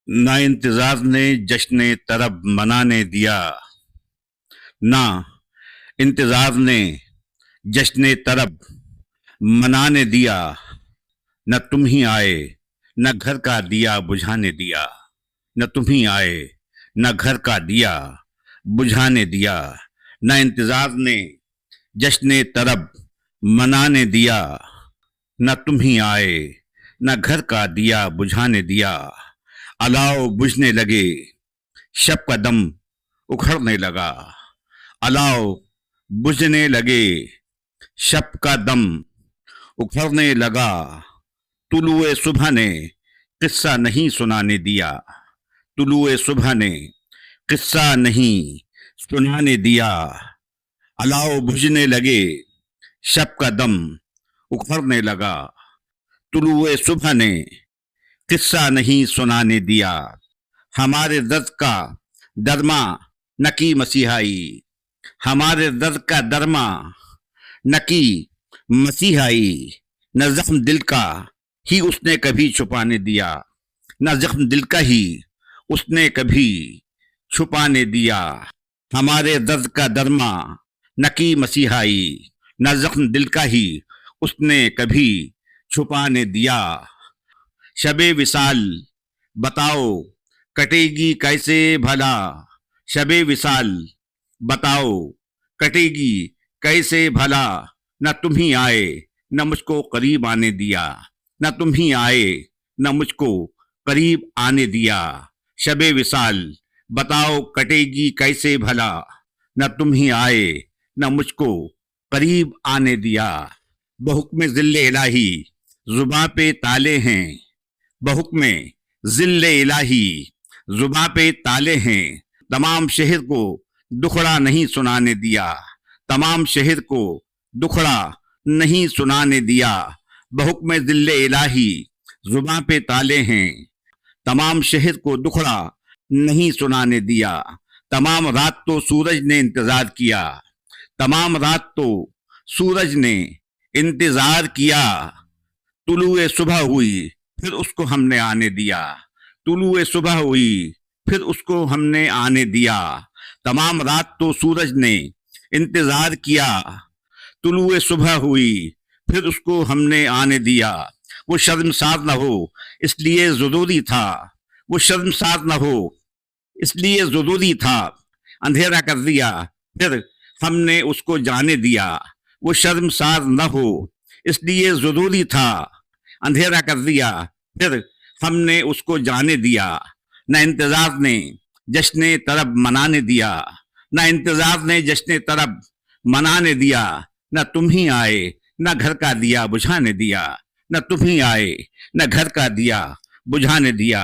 ना इंतजार ने जश्न तरब मनाने दिया, ना इंतजार ने जश्न तरब मनाने दिया। न तुम ही आए, न घर का दिया बुझाने दिया। न तुम ही आए, न घर का दिया बुझाने दिया। न इंतजार ने जश्न तरब मनाने दिया। न तुम ही आए, न घर का दिया बुझाने दिया। अलाव बुझने लगे, शब का दम उखड़ने लगा। अलाव बुझने लगे, शब का दम उखड़ने लगा। तुलुए सुबह ने किस्सा नहीं सुनाने दिया। तुलुए सुबह ने किस्सा नहीं सुनाने दिया। अलाव बुझने लगे, शब का दम उखड़ने लगा। तुलुए सुबह ने किस्सा नहीं सुनाने दिया। हमारे दर्द का दरमा नकी मसीहाई। हमारे दर्द का दरमा नकी मसीहाई। न जख्म दिल का ही उसने कभी छुपाने दिया। न जख्म दिल का ही उसने कभी छुपाने दिया। हमारे दर्द का दरमा नकी मसीहाई। न जख्म दिल का ही उसने कभी छुपाने दिया। शबे विसाल बताओ कटेगी कैसे भला। शबे विसाल बताओ कटेगी कैसे भला। न तुम ही आए, न मुझको करीब आने दिया। न तुम ही आए, न मुझको करीब आने दिया। शबे विसाल बताओ कटेगी कैसे भला। न तुम ही आए, न मुझको करीब आने दिया। बहुक्म जिल्ले इलाही जुबां पे ताले हैं। बहुक्म जिल्ले इलाही जुबां पे ताले हैं। तमाम शहर को दुखड़ा नहीं सुनाने दिया। तमाम शहर को दुखड़ा नहीं सुनाने दिया। बहुक्म जिल्ले इलाही जुबां पे ताले हैं। तमाम शहर को दुखड़ा नहीं सुनाने दिया। तमाम रात तो सूरज ने इंतजार किया। तमाम रात तो सूरज ने इंतजार किया। तुलुए सुबह हुई, फिर उसको हमने आने दिया। तुलुए सुबह हुई, फिर उसको हमने आने दिया। तमाम रात तो सूरज ने इंतजार किया। तुलुए सुबह हुई, फिर उसको हमने आने दिया। वो शर्मसार न हो इसलिए जरूरी था। वो शर्मसार न हो इसलिए जरूरी था। अंधेरा कर दिया, फिर हमने उसको जाने दिया। वो शर्मसार न हो इसलिए जरूरी था। अंधेरा कर दिया, फिर हमने उसको जाने दिया। न इंतजार ने जश्न तरब मनाने दिया। न इंतजार ने जश्न तरब मनाने दिया। न तुम ही आए, न घर का दिया बुझाने दिया। न तुम ही आए, न घर का दिया बुझाने दिया।